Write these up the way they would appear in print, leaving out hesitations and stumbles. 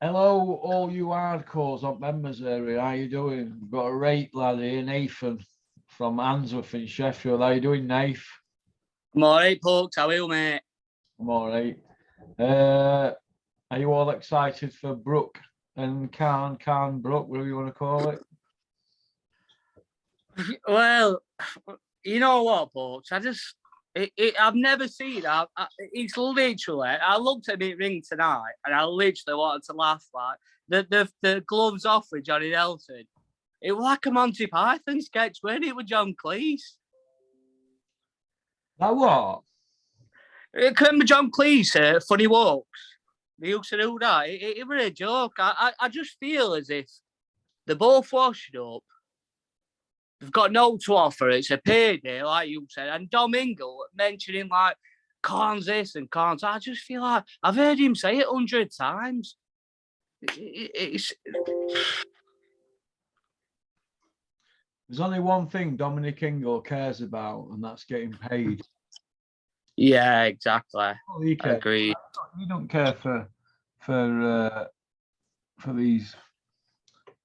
Hello, all you hardcores on members area. How you doing? We've got a rate lad here, Nathan from Answorth in Sheffield. How you doing, Nath? I'm all right, folks. How are you, mate? I'm all right. Are you all excited for Brook and Khan Brook, whatever you want to call it? Well, you know what, folks? I've never seen that. It's literally, I looked at it ring tonight and I literally wanted to laugh. Like, the gloves off with Johnny Nelson. It was like a Monty Python sketch, weren't it, with John Cleese? Like what? Remember John Cleese, Funny Walks? They used to do that. It was a joke. I just feel as if they're both washed up. They've got no to offer. It's a payday, like you said. And Dom Ingle mentioning like Khan's this and Khan's that. I just feel like I've heard him say it 100 times. It's There's only one thing Dominic Ingle cares about, and that's getting paid. yeah, exactly. I agree. You don't care for these.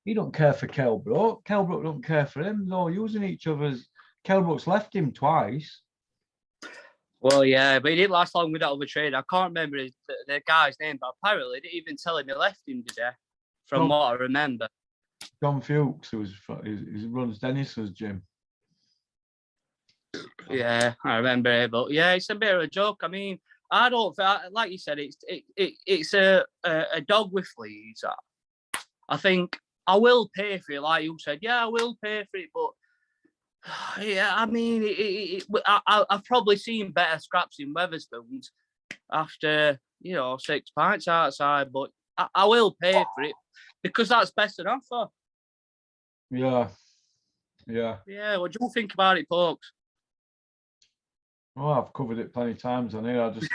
He don't care for Kell Brook. Kell Brook don't care for him. They're all using each other's. Kell Brook's left him twice. Well, yeah, but he didn't last long without other trade. I can't remember the guy's name, but apparently they didn't even tell him he left him, did they? From what I remember. John Fuchs, who runs Dennis's gym. Yeah, I remember it, but yeah, it's a bit of a joke. I mean, I don't like you said. It's a dog with fleas. I think I will pay for it, like you said. Yeah, I will pay for it, but yeah, I mean, I've probably seen better scraps in Wetherspoons after 6 pints outside, but I will pay for it because that's best on offer. Yeah. What do you think about it, folks? Well, I've covered it plenty of times on here. I just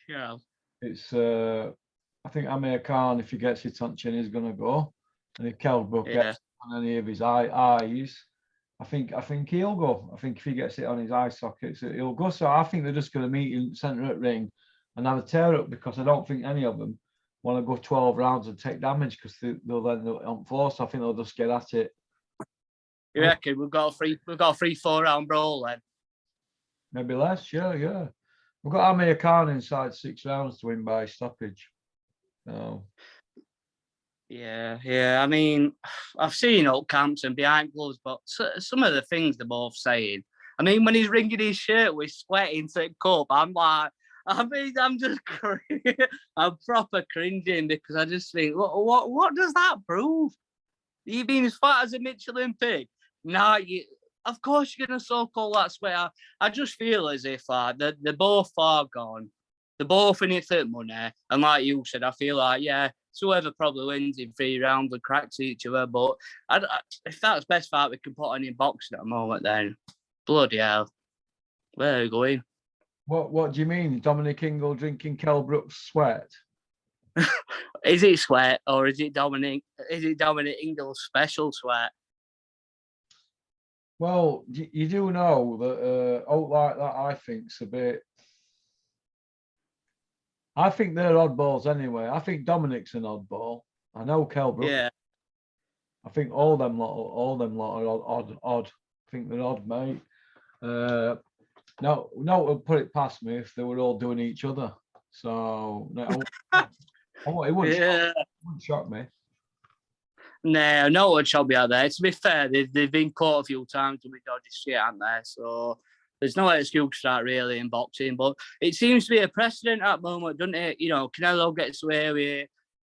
yeah. It's I think Amir Khan, if he gets it on chin, is gonna go. And if Kell Brook gets on any of his eyes, I think he'll go. I think if he gets it on his eye sockets, he'll go. So I think they're just gonna meet in the centre at ring and have a tear up, because I don't think any of them want to go 12 rounds and take damage, because they'll then on force. I think they'll just get at it. You reckon we've got a 3-4 round brawl then? Maybe less, yeah. We've got Amir Khan inside 6 rounds to win by stoppage. So. Yeah. I mean, I've seen up camps and behind gloves, but some of the things they're both saying. I mean, when he's wringing his shirt with sweat into the cup, I'm like, I'm just I'm proper cringing, because I just think, what does that prove? You being as fat as a Michelin pig? Nah, of course you're gonna soak all that sweat. I just feel as if they're both far gone. They're both in it for money, and like you said, I feel like it's whoever probably wins in 3 rounds and cracks each other. But if that's best fight we can put on in boxing at the moment, then bloody hell, where are we going? What do you mean, Dominic Ingle drinking Kell Brook's sweat? Is it sweat, or is it Dominic Ingle's special sweat? Well, you do know that out like that, I think's a bit. I think they're oddballs anyway. I think Dominic's an oddball. I know Kell Brook. Yeah. I think all them lot are odd. I think they're odd, mate. No, it would put it past me if they were all doing each other. So no, it wouldn't shock me. No one shall be out there. To be fair, they've been caught a few times with dodgy shit, aren't they? So there's no excuse for that really in boxing. But it seems to be a precedent at the moment, doesn't it? Canelo gets away with it.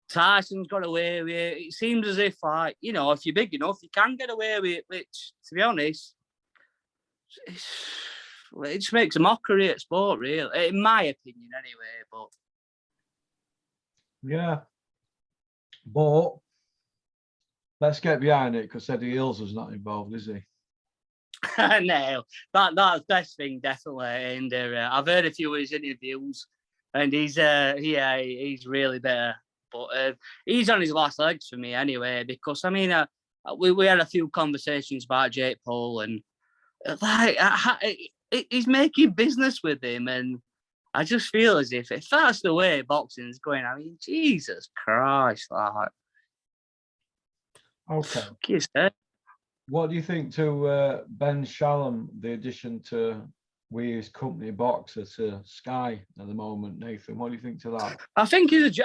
Tyson's got away with it. It seems as if, if you're big enough, you can get away with it, which, to be honest, it just makes a mockery at sport, really, in my opinion, anyway. But yeah, but let's get behind it, because Eddie Hills is not involved, is he? No, that's the best thing, definitely. And I've heard a few of his interviews, and he's really better. But he's on his last legs for me anyway, because I mean, we had a few conversations about Jake Paul, and he's making business with him, and I just feel as if that's the way boxing is going, I mean, Jesus Christ, like. Okay. What do you think to Ben Shalom, the addition to his company boxer to Sky at the moment, Nathan? What do you think to that? I think he's do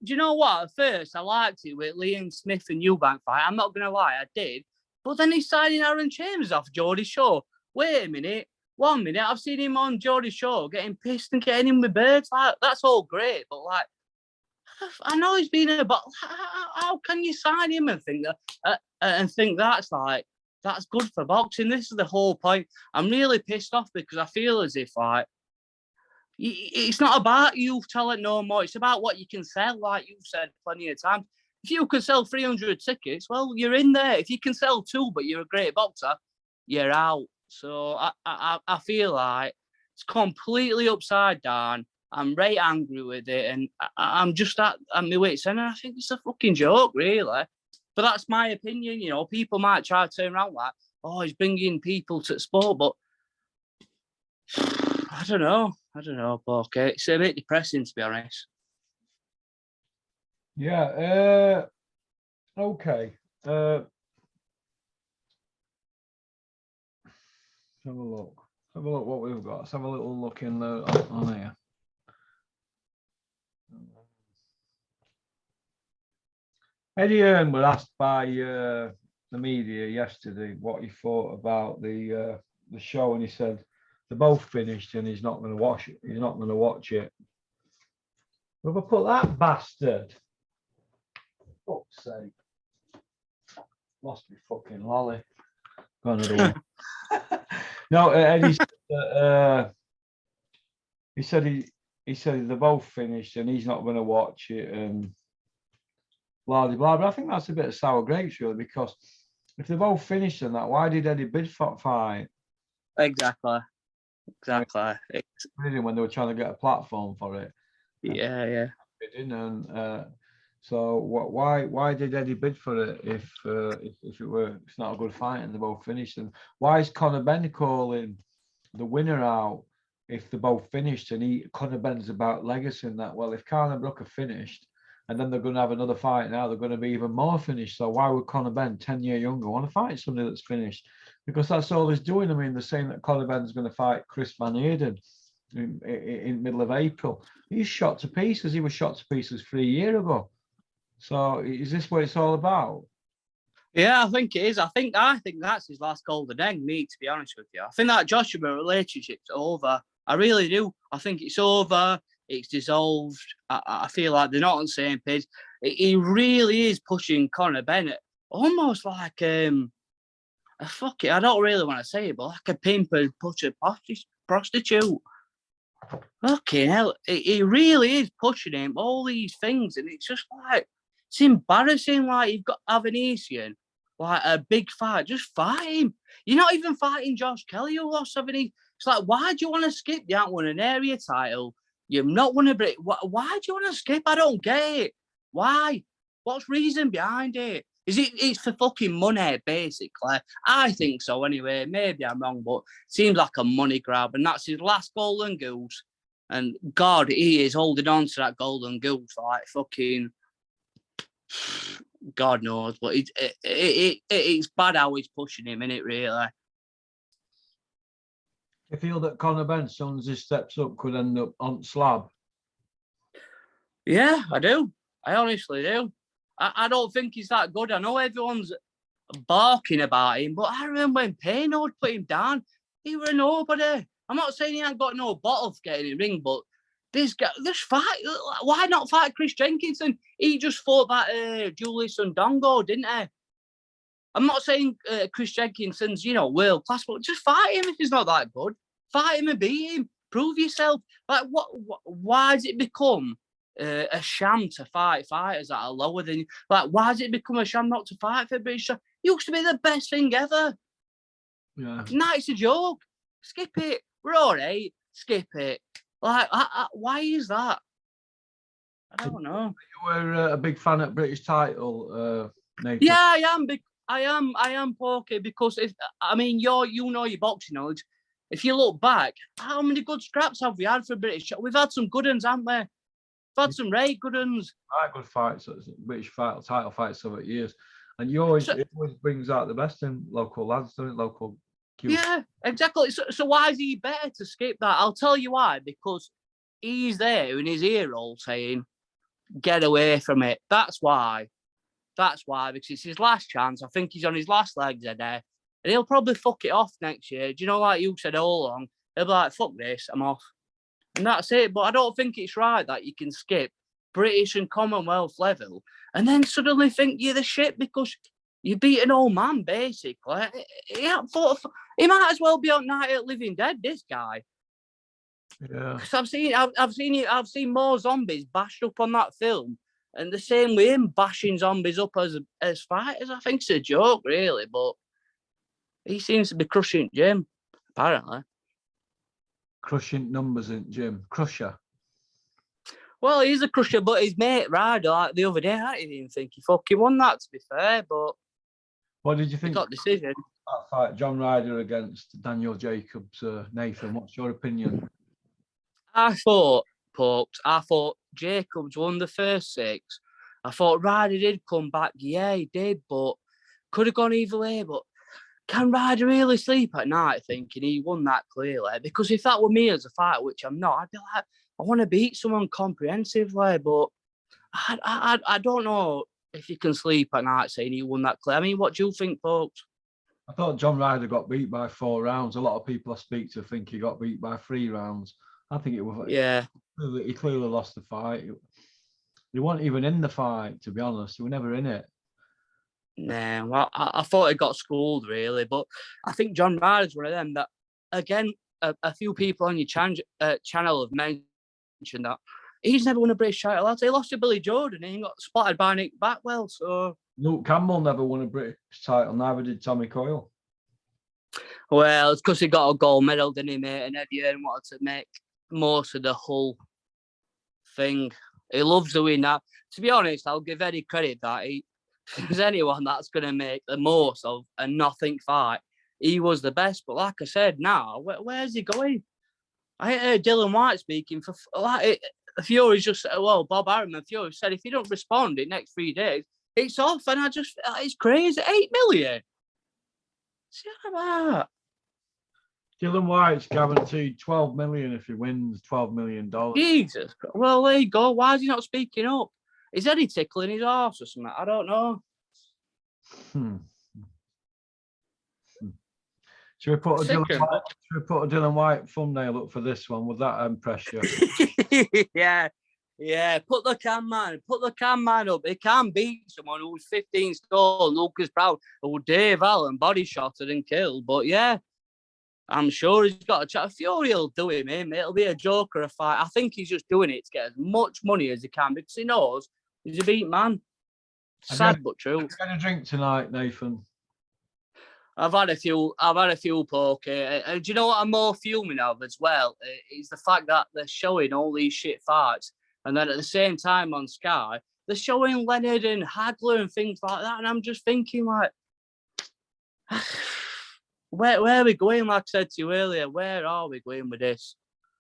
you know what? At first, I liked it with Liam Smith and Eubank fight. I'm not going to lie, I did. But then he's signing Aaron Chambers off Geordie Shaw. Wait a minute. 1 minute, I've seen him on Geordie Shaw getting pissed and getting in with birds. Like, that's all great, but like, I know he's been a but how can you sign him and think that's like that's good for boxing? This is the whole point. I'm really pissed off because I feel as if like it's not about youth talent no more. It's about what you can sell, like you've said plenty of times. If you can sell 300 tickets, well, you're in there. If you can sell 2, but you're a great boxer, you're out. So I feel like it's completely upside down. I'm right angry with it, and I'm just at my wit's end, and I think it's a fucking joke, really. But that's my opinion. You know, people might try to turn around like, oh, he's bringing people to sport, but I don't know, but okay, it's a bit depressing, to be honest. Yeah. Okay. Have a look. Have a look what we've got. Let's have a little look in the on here. Eddie Hearn was asked by the media yesterday what he thought about the show, and he said they're both finished and he's not going to watch it. He's not going to watch it. Where have I put that bastard? Fuck's sake! Lost me fucking lolly. Got another one. No, Eddie said he said they're both finished and he's not going to watch it and blah blah blah. But I think that's a bit of sour grapes, really, because if they're both finished and that, why did Eddie bid for fight? Exactly. When they were trying to get a platform for it. Yeah. Bidding and so why did Eddie bid for it if it's not a good fight and they're both finished? And why is Conor Benn calling the winner out if they're both finished? And Conor Benn's about legacy and that. Well, if Conor and Brook are finished and then they're going to have another fight now, they're going to be even more finished. So why would Conor Benn, 10 years younger, want to fight somebody that's finished? Because that's all he's doing. I mean, they're saying that Conor Benn's going to fight Chris Van Heerden in middle of April. He's shot to pieces. He was shot to pieces 3 years ago. So is this what it's all about? Yeah, I think it is. I think that's his last golden egg, me, to be honest with you. I think that Joshua relationship's over. I really do. I think it's over. It's dissolved. I feel like they're not on the same page. He really is pushing Conor Bennett almost like fuck it. I don't really want to say it, but like a pimp and push a prostitute. Fucking hell. He really is pushing him all these things, and it's just like it's embarrassing. Like you've got Avanesian, like a big fight. Just fight him. You're not even fighting Josh Kelly who lost Avanesian. It's like, why do you want to skip? You haven't won an area title. You've not won a break. Why do you want to skip? I don't get it. Why? What's reason behind it? It's for fucking money, basically? I think so anyway. Maybe I'm wrong, but it seems like a money grab, and that's his last golden goose. And God, he is holding on to that golden goose like fucking God knows. But it's bad how he's pushing him, innit, really? You feel that Conor Benn, as soon as he steps up, could end up on slab? Yeah, I do. I honestly do. I don't think he's that good. I know everyone's barking about him, but I remember when Payne would put him down. He were nobody. I'm not saying he ain't got no bottle for getting in the ring, but this guy, just fight. Why not fight Chris Jenkinson? He just fought that Julius Ndongo, didn't he? I'm not saying Chris Jenkinson's, world class, but just fight him if he's not that good. Fight him and beat him. Prove yourself. Like, why has it become a sham to fight fighters that are lower than you? Like, why has it become a sham not to fight for British? It used to be the best thing ever. Yeah. Now it's a joke. Skip it. We're all right. Skip it. Like, why is that? I don't know. You were a big fan of British title, Nathan? Yeah, I am big. I am Porky, because you know your boxing knowledge. if you look back, how many good scraps have we had for British? We've had some good ones, haven't we? We've had some right good ones. Good fights, British title fights over years. And it always brings out the best in local lads, doesn't it? Local cute. Yeah, exactly. So why is he better to skip that? I'll tell you why. Because he's there in his ear hole saying, get away from it. That's why. That's why. Because it's his last chance. I think he's on his last legs there. And he'll probably fuck it off next year. Do you know, like you said all along, he'll be like, fuck this, I'm off. And that's it. But I don't think it's right that you can skip British and Commonwealth level and then suddenly think you're the shit because you beat an old man, basically. He might as well be on Night of the Living Dead, this guy. Yeah. Because I've seen more zombies bashed up on that film. And the same with him bashing zombies up as fighters. I think it's a joke, really, but he seems to be crushing Jim, apparently. Crushing numbers in Jim. Crusher. Well, he's a crusher, but his mate Ryder, like the other day, I didn't even think he fucking won that, to be fair, but what did you think? He got decision. That fight, John Ryder against Daniel Jacobs, Nathan, what's your opinion? I thought Jacobs won the first 6. I thought Ryder did come back. Yeah, he did, but could have gone either way. But can Ryder really sleep at night thinking he won that clearly? Because if that were me as a fighter, which I'm not, I'd be like, I want to beat someone comprehensively, but I don't know if you can sleep at night saying he won that clear. I mean, what do you think, folks? I thought John Ryder got beat by 4 rounds. A lot of people I speak to think he got beat by 3 rounds. I think it was. Yeah. He clearly lost the fight. They weren't even in the fight, to be honest. They were never in it. Nah, well, I thought he got schooled, really. But I think John Ryder's one of them that, again, a few people on your channel have mentioned that he's never won a British title. He lost to Billy Jordan and he got spotted by Nick Backwell. So Luke Campbell never won a British title. Neither did Tommy Coyle. Well, it's because he got a gold medal, didn't he, mate? And Eddie Hearn wanted to make most of the whole thing. He loves doing that. To be honest, I'll give Eddie credit that if there's anyone that's going to make the most of a nothing fight, he was the best. But like I said, now, where's he going? I heard Dylan White speaking for Fury's just said, well, Bob Arum and Fury said if you don't respond in the next 3 days, it's off. And it's crazy. 8 million. See that? Dylan White's guaranteed 12 million if he wins $12 million. Jesus. Well, there you go. Why is he not speaking up? Is Eddie tickling his arse or something? I don't know. Should we put a Dylan White thumbnail up for this one? Would that impress you? Yeah. Put the cam man up. He can beat someone who's 15 stone, Lucas Proud, who Dave Allen body shotted and killed. But yeah, I'm sure he's got a chat. Fury will do him in. It'll be a joker of fight. I think he's just doing it to get as much money as he can because he knows he's a beat man. Sad but true. Have you had a drink tonight, Nathan? I've had a few poke. And do you know what I'm more fuming of as well? Is the fact that they're showing all these shit fights. And then at the same time on Sky, they're showing Leonard and Hagler and things like that. And I'm just thinking, like, where are we going? Like I said to you earlier, where are we going with this?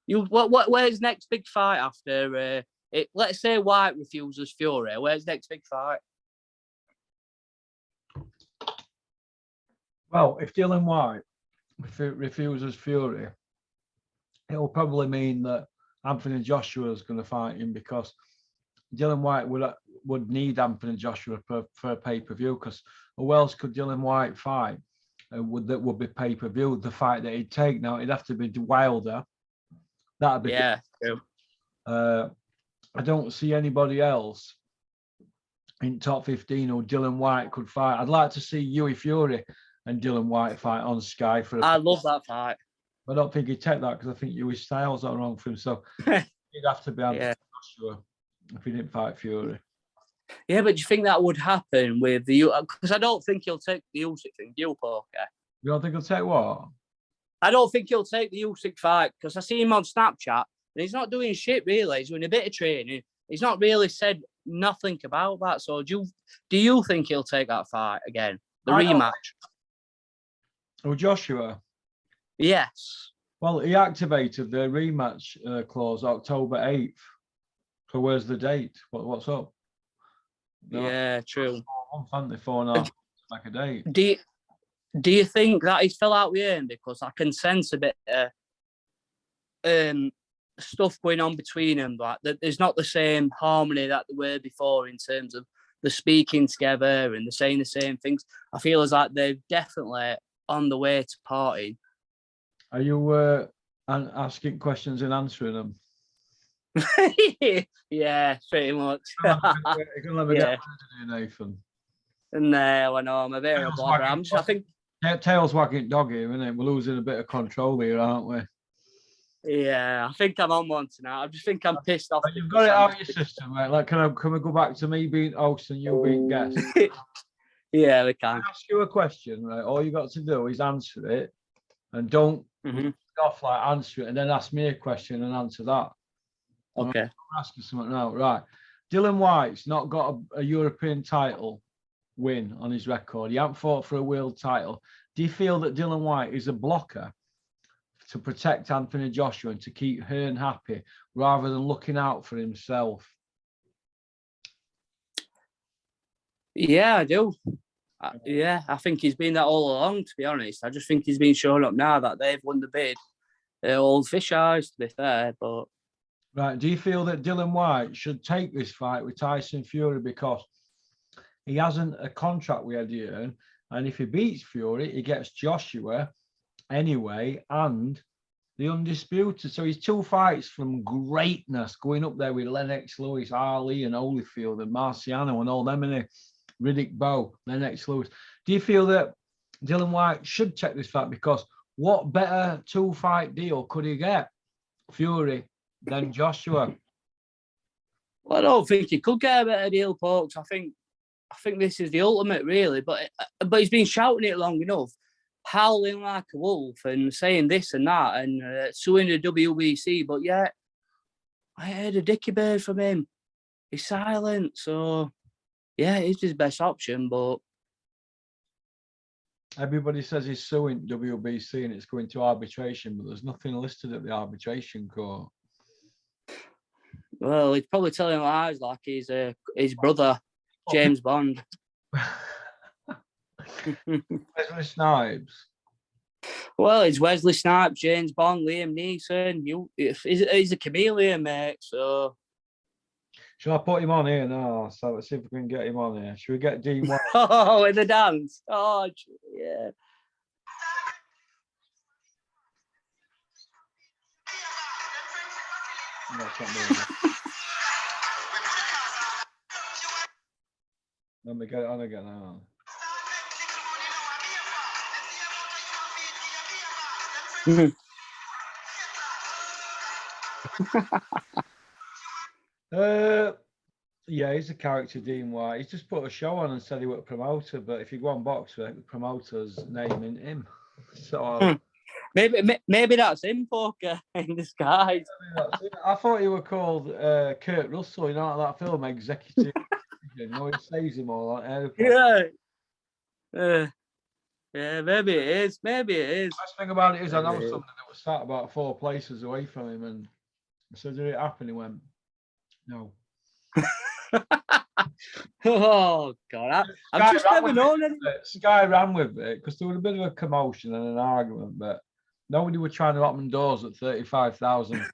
Where's next big fight after it? Let's say White refuses Fury. Where's next big fight? Well, if Dylan White refuses Fury, it'll probably mean that Anthony Joshua is going to fight him because Dylan White would need Anthony Joshua for a pay-per-view because who else could Dylan White fight that would be pay-per-view? The fight that he'd take now, it'd have to be Wilder. That'd be true. I don't see anybody else in top 15 who Dylan White could fight. I'd like to see Hughie Fury and Dylan White fight on Sky for. I love that fight. I don't think he'd take that because I think Hughie's styles are wrong for him. So he'd have to be Anthony Joshua if he didn't fight Fury. Yeah, but do you think that would happen with the? Because I don't think he'll take the Usyk thing. You don't think he'll take what? I don't think he'll take the Usyk fight because I see him on Snapchat and he's not doing shit really. He's doing a bit of training. He's not really said nothing about that. So do you think he'll take that fight again? The rematch? Oh, Joshua? Yes. Well, he activated the rematch clause October 8th. So where's the date? What's up? No, Yeah, true. 4 months, 4.5 like a date. Do you think that he's fell out with him? Because I can sense a bit stuff going on between them. Like that, there's not the same harmony that there were before in terms of the speaking together and the saying the same things. I feel as like they're definitely on the way to party. Are you asking questions and answering them? Yeah, pretty much. You're gonna let me Yeah. get to do, Nathan. No, I know I'm a bit of a blabber. I think tails wagging dog here, isn't it? We're losing a bit of control here, aren't we? Yeah, I think I'm on one tonight. I just think I'm pissed off. But you've got it out of your system, right? Like, can we go back to me being host and you being guest? Yeah, we can. I ask you a question, right? All you got to do is answer it, and don't off like answer it, and then ask me a question and answer that. Okay. I'm asking something now, right? Dylan White's not got a European title win on his record. He hasn't fought for a world title. Do you feel that Dylan White is a blocker to protect Anthony Joshua and to keep Hearn happy rather than looking out for himself? Yeah, I do. Yeah, I think he's been that all along, to be honest. I just think he's been showing up now that they've won the bid. Old fish eyes, to be fair, but... Right, do you feel that Dylan White should take this fight with Tyson Fury because he hasn't a contract with Eddie Hearn, and if he beats Fury, he gets Joshua anyway, and the undisputed. So he's 2 fights from greatness, going up there with Lennox Lewis, Ali, and Holyfield, and Marciano, and all them in it. Riddick Bowe, Lennox Lewis. Do you feel that Dylan White should check this fight? Because what better 2-fight deal could he get, Fury, than Joshua? Well, I don't think he could get a better deal, folks. I think this is the ultimate, really. But he's been shouting it long enough, howling like a wolf and saying this and that and suing the WBC. But yeah, I heard a dicky bird from him. He's silent, so yeah, it's his best option. But everybody says he's suing WBC and it's going to arbitration, but there's nothing listed at the arbitration court. Well, he's probably telling lies like he's his brother, James Bond. Wesley Snipes. Well, it's Wesley Snipes, James Bond, Liam Neeson. He's a chameleon, mate. So, shall I put him on here now? So let's see if we can get him on here. Should we get Dean White? Oh, in the dance. Oh, yeah. No, it's not me. Let me get it on again now. Yeah, he's a character, Dean White. He's just put a show on and said he was a promoter, but if you go on Boxer, the promoter's naming him. So maybe that's him, poker in disguise. I thought he were called Kurt Russell, you know, like that film Executive. You know, he saves him all on airport. Yeah. Yeah, maybe it is. Maybe it is. Last thing about it is, I know something that was sat about 4 places away from him, and I said, "Did it happen?" He went, "No." Oh God! I've just never known anything. Sky ran with it because there was a bit of a commotion and an argument, but nobody was trying to open doors at 35,000.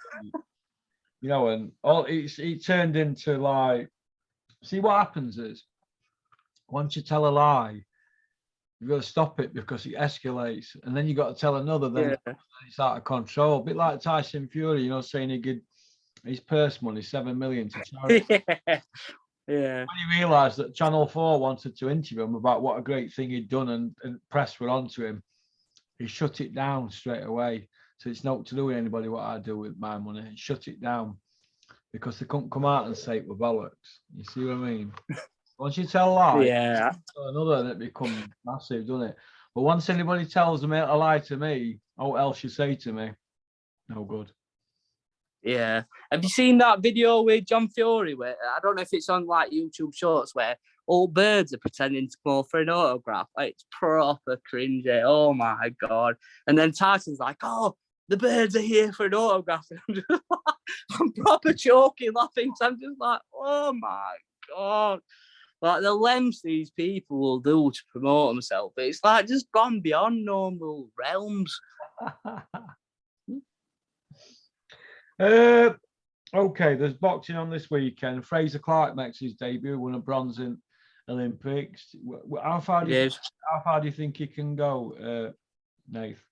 You know, and all it turned into like. See, what happens is once you tell a lie, you've got to stop it because it escalates, and then you got to tell another. Then it's out of control. A bit like Tyson Fury, you know, saying he gave his purse money, 7 million to charity. Yeah. When he realised that Channel 4 wanted to interview him about what a great thing he'd done and press were onto him, he shut it down straight away. So it's not to do with anybody what I do with my money. He shut it down because they couldn't come out and say it were bollocks. You see what I mean? Once you tell a lie, another, and it becomes massive, doesn't it? But once anybody tells them a lie to me, what else you say to me? No good. Yeah. Have you seen that video with John Fury where I don't know if it's on like YouTube Shorts where all birds are pretending to go for an autograph? Like, it's proper cringy. Oh my God. And then Tyson's like, "Oh, the birds are here for an autograph. And I'm just like, I'm proper choking, laughing. So I'm just like, oh my God. Like the lengths these people will do to promote themselves, it's like just gone beyond normal realms. Okay, there's boxing on this weekend. Fraser Clark makes his debut, won a bronze in Olympics. How far do you think he can go, Nath?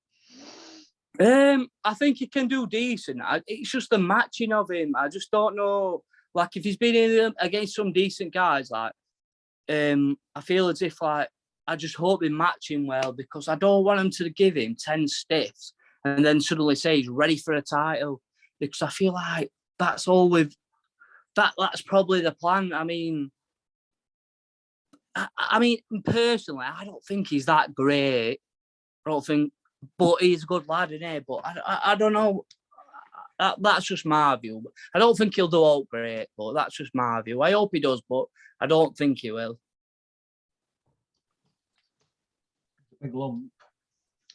I think he can do decent. It's just the matching of him. I just don't know. Like if he's been in against some decent guys, like I feel as if like I just hope they match him well, because I don't want him to give him 10 stiffs and then suddenly say he's ready for a title, because I feel like that's all that's probably the plan. I mean, personally, I don't think he's that great. I don't think, but he's a good lad, isn't he? But I don't know. That's just my view. I don't think he'll do all great, but that's just my view. I hope he does, but I don't think he will. Big lump.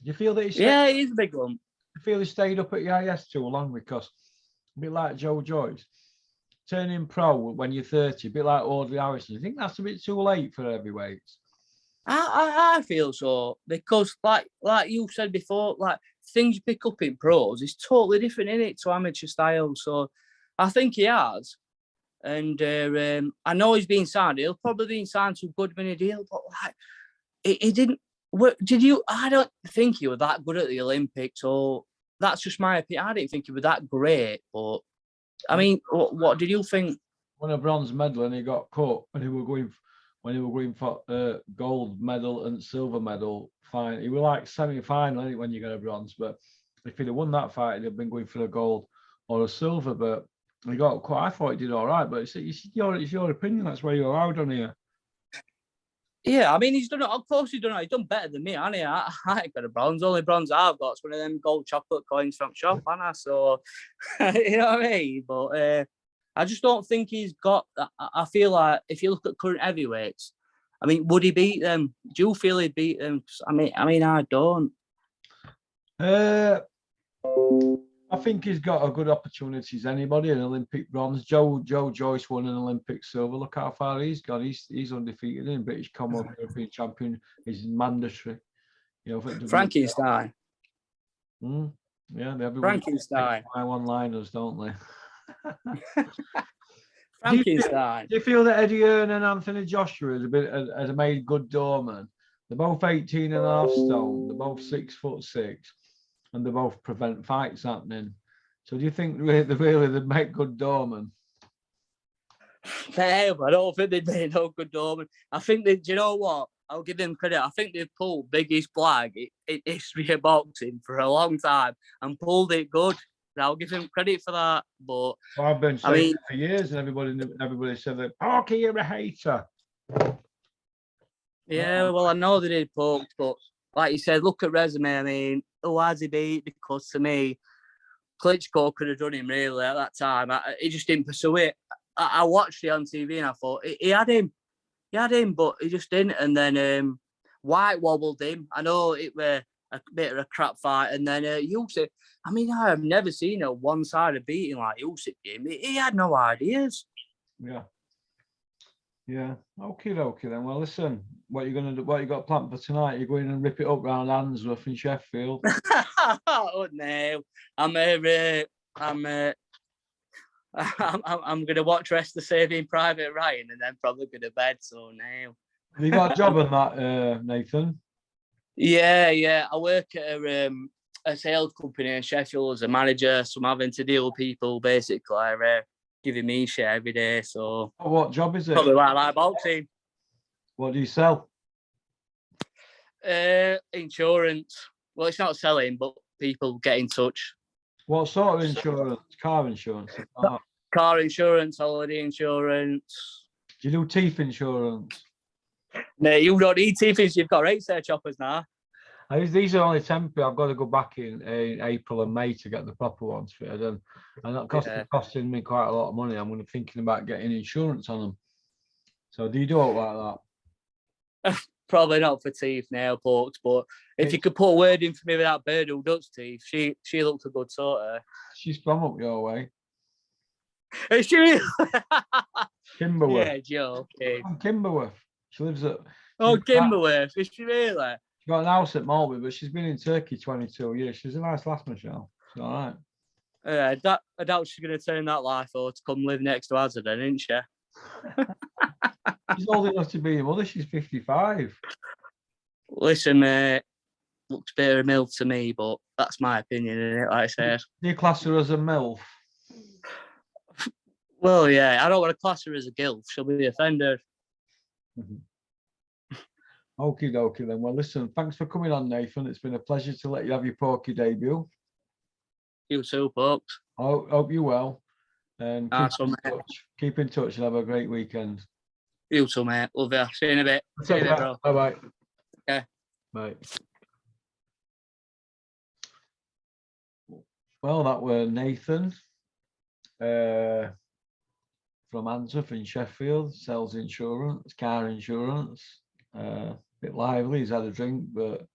Do you feel that he's a big lump. You feel he stayed up at EIS too long? Because a bit like Joe Joyce, turning pro when you're 30, a bit like Audley Harrison. You think that's a bit too late for heavyweights? I feel so, because like you said before, like things you pick up in pros is totally different in it to amateur style. So I think he has, and I know he's been signed. He'll probably be signed to a good many deal, but like he didn't. Did you? I don't think he was that good at the Olympics. Or that's just my opinion. I didn't think he was that great. But I mean, what did you think? Won a bronze medal and he got cut when he were going for gold medal and silver medal. Fine, he was like semi-final when you get a bronze. But if he'd have won that fight, he'd have been going for a gold or a silver. But he got cut. I thought he did all right. But it's your opinion. That's why you're allowed on here. Yeah, I mean, he's done it. Of course, he's done it. He's done better than me, hasn't he? I ain't got a bronze. Only bronze I've got is one of them gold chocolate coins from shop, haven't I? So, you know what I mean? But I just don't think he's got. I feel like if you look at current heavyweights, I mean, would he beat them? Do you feel he'd beat them? I mean, I don't. I think he's got a good opportunity as anybody. An Olympic bronze. Joe Joyce won an Olympic silver. Look how far he's gone. He's undefeated in British Commonwealth European champion. He's mandatory. You know, Frankenstein. Yeah, they have Frankenstein. One-liners, don't they? Frankenstein. Do you feel that Eddie Hearn and Anthony Joshua has made good doormen? They're both 18 and a half stone. They're both 6'6". And they both prevent fights happening. So do you think they'd make good doormen? I don't think they'd make no good doormen. I think do you know what? I'll give them credit. I think they've pulled biggest flag in history of boxing for a long time and pulled it good. And I'll give him credit for that. But I've been saying it for years, and everybody said that, "Okay, you're a hater." Yeah, well, I know they did poked, but like you said, look at resume. I mean, who has he beat? Because to me, Klitschko could have done him really at that time. He just didn't pursue it. I watched it on TV and I thought he had him. He had him, but he just didn't. And then White wobbled him. I know it was a bit of a crap fight. And then Usyk, I mean, I have never seen a one-sided beating like Usyk did. He had no ideas. Yeah. Yeah. Okay then. Well, listen, what you gonna do? What you got planned for tonight? You're going and rip it up round Handsworth in Sheffield. Oh no! I'm gonna watch rest of Saving Private Ryan and then probably go to bed. So now. Have you got a job on that, Nathan? Yeah. I work at a sales company in Sheffield as a manager, so I'm having to deal with people basically giving me shit every day. So what job is it? Probably like boxing. What do you sell? Insurance. Well, it's not selling, but people get in touch. What sort of insurance? Car insurance? Car insurance, holiday insurance. Do you do teeth insurance? No, you don't need teeth insurance. You've got rate set choppers now. These are only temporary. I've got to go back in April and May to get the proper ones fitted, and that costing me quite a lot of money. I'm thinking about getting insurance on them. So do you do it like that? Probably not for teeth, nail pokes, but if you could put a word in for me with that bird who does teeth, she looked a good sort of. She's from up your way. Is she really? Kimberworth. Yeah, joking. From Kimberworth. She lives at. Oh, Kimberworth. Is she really? She got an house at Malby, but she's been in Turkey 22 years. She's a nice lass, Michelle. She's all right. Yeah, I doubt she's going to turn that life over to come live next to us, then, isn't she? She's old enough to be your mother. She's 55. Listen, mate, looks a bit of a MILF to me, but that's my opinion, isn't it? Like I said. Do you class her as a MILF? Well, yeah, I don't want to class her as a gilf. She'll be offended. Okie dokie then. Well, listen, thanks for coming on, Nathan. It's been a pleasure to let you have your Porky debut. You too, folks. Hope you're well. And keep in touch and have a great weekend. You too, mate. Love you. See you in a bit. See you in a bit, bro. Bye-bye. Okay. Bye. Well, that were Nathan from Answorth in Sheffield, sells insurance, car insurance. Bit lively, he's had a drink, but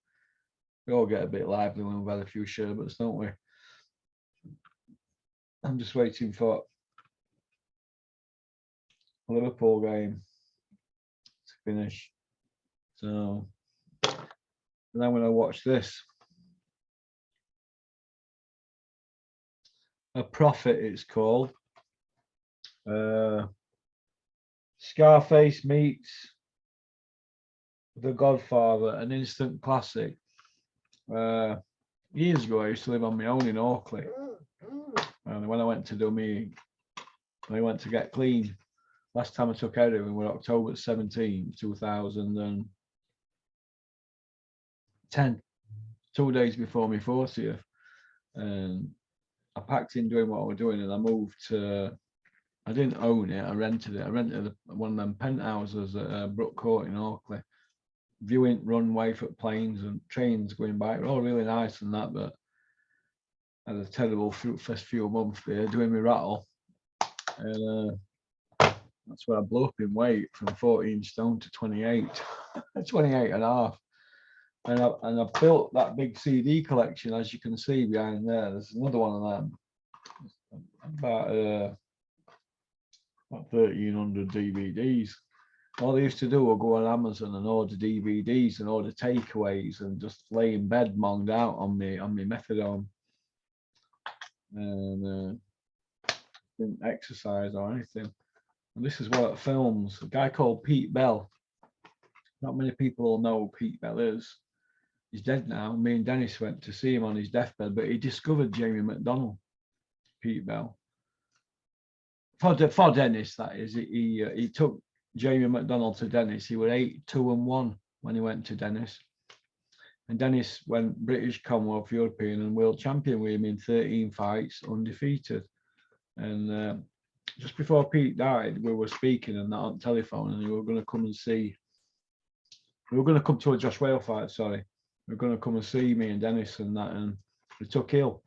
we all get a bit lively when we've had a few sherbets, don't we? I'm just waiting for a Liverpool game to finish. So, and I'm going to watch this. A Prophet, it's called. Scarface meets The Godfather, an instant classic. Years ago, I used to live on my own in Oakley. And when I went to get clean, last time I took heroin was October 17, 2010, 2 days before my 40th. And I packed in doing what I was doing, and I moved to, I didn't own it, I rented it. I rented one of them penthouses at Brook Court in Oakley. Viewing runway for planes and trains going by. It was all really nice and that, but I had a terrible first few months there doing my rattle. And that's where I blew up in weight from 14 stone to 28, 28 and a half. And I've built that big CD collection, as you can see behind there. There's another one of them. About 1,300 DVDs. All they used to do was go on Amazon and order DVDs and order takeaways and just lay in bed monged out on me methadone. And didn't exercise or anything. And this is what it films. A guy called Pete Bell. Not many people will know who Pete Bell is. He's dead now. Me and Dennis went to see him on his deathbed, but he discovered Jamie McDonnell, Pete Bell. For Dennis, that is. He took Jamie McDonnell to Dennis. He was 8-2-1 when he went to Dennis. And Dennis went British, Commonwealth, European and world champion with him in 13 fights, undefeated. And just before Pete died, we were speaking and that on telephone, and we were going to come and see. We were going to come to a Josh Whale fight, sorry. We were going to come and see me and Dennis and that, and we took ill.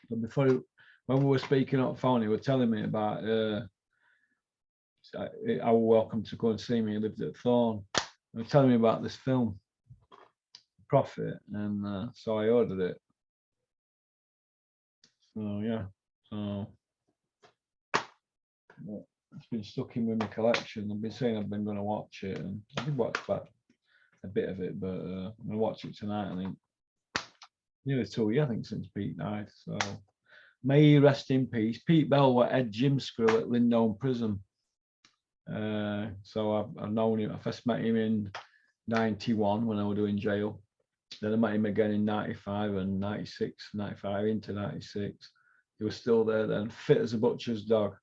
But when we were speaking on the phone, he was telling me about I was welcome to go and see me. He lived at Thorn. He was telling me about this film, Prophet, and so I ordered it. So yeah, so it's been stuck in with my collection. I've been saying I've been going to watch it, and I did watch about a bit of it, but I'm going to watch it tonight. I think nearly 2 years, I think, since Pete died. So may he rest in peace. Pete Bell was head gym screw at Lindholm Prison. So I've known him. I first met him in 91 when I was doing jail. Then I met him again in 95 and 96, 95 into 96. He was still there then, fit as a butcher's dog.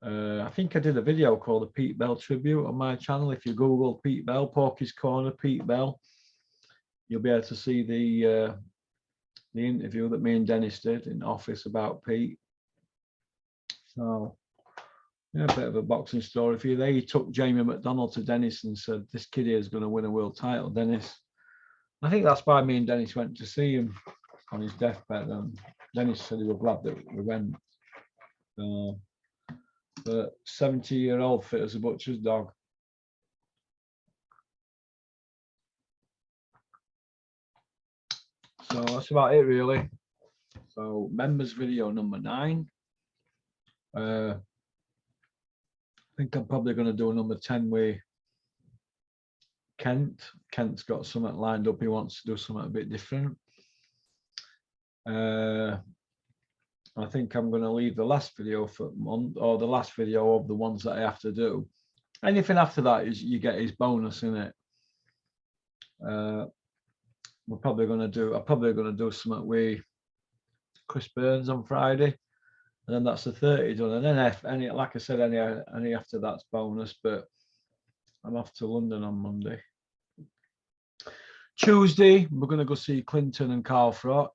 I think I did a video called the Pete Bell Tribute on my channel. If you Google Pete Bell, Porky's Corner, Pete Bell, you'll be able to see the interview that me and Dennis did in the office about Pete. So yeah, a bit of a boxing story for you there. He took Jamie McDonnell to Dennis and said, this kid here is going to win a world title, Dennis. I think that's why me and Dennis went to see him on his deathbed. And Dennis said he was glad that we went. But 70-year-old fit as a butcher's dog. So that's about it really. So members video number 9. I think I'm probably going to do a number 10 with Kent. Kent's got something lined up. He wants to do something a bit different. I think I'm going to leave the last video for month, or the last video of the ones that I have to do. Anything after that is you get his bonus in it. I'm probably going to do something with Chris Burns on Friday, and then that's the 30 done. And then any, like I said, any after that's bonus. But I'm off to London on Monday. Tuesday, we're going to go see Clinton and Carl Froch.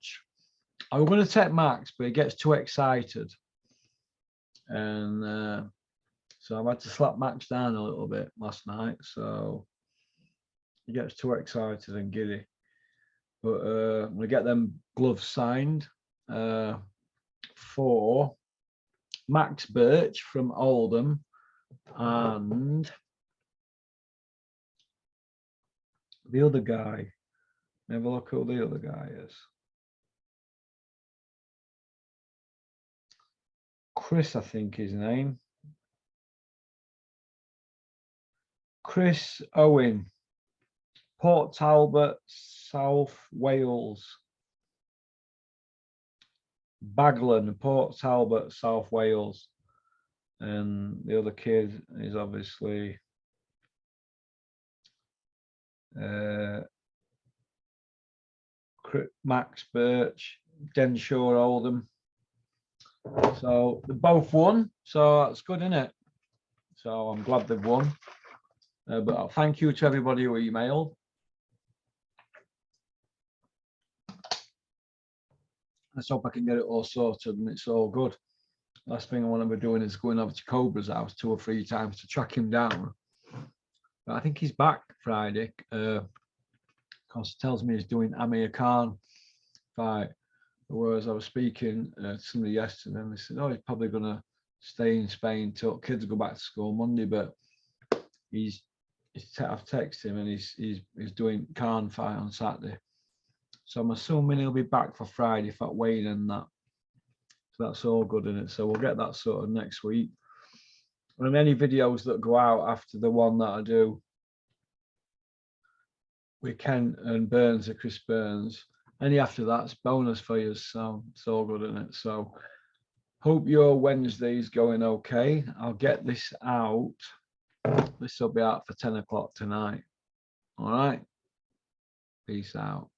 I was going to take Max, but he gets too excited, and so I've had to slap Max down a little bit last night. So he gets too excited and giddy. But we get them gloves signed for Max Birch from Oldham and the other guy. Have a look who the other guy is. Chris, I think his name. Chris Owen, Port Talbot, South Wales. Baglan, Port Talbot, South Wales. And the other kid is obviously Max Birch, Denshire Oldham. So they both won, so that's good, isn't it? So I'm glad they've won. But thank you to everybody who emailed. Let's hope I can get it all sorted and it's all good. Last thing I want to be doing is going over to Cobra's house 2 or 3 times to track him down. But I think he's back Friday. Because he tells me he's doing Amir Khan fight. Whereas I was speaking to somebody yesterday and they said, oh, he's probably going to stay in Spain till kids go back to school Monday. But I've texted him and he's doing Khan fight on Saturday. So I'm assuming he'll be back for Friday for Wayne and that. So that's all good in it. So we'll get that sorted next week. And any videos that go out after the one that I do with Ken and Burns, or Chris Burns, any after that's bonus for you. So it's all good in it. So hope your Wednesday's going okay. I'll get this out. This will be out for 10 o'clock tonight. All right. Peace out.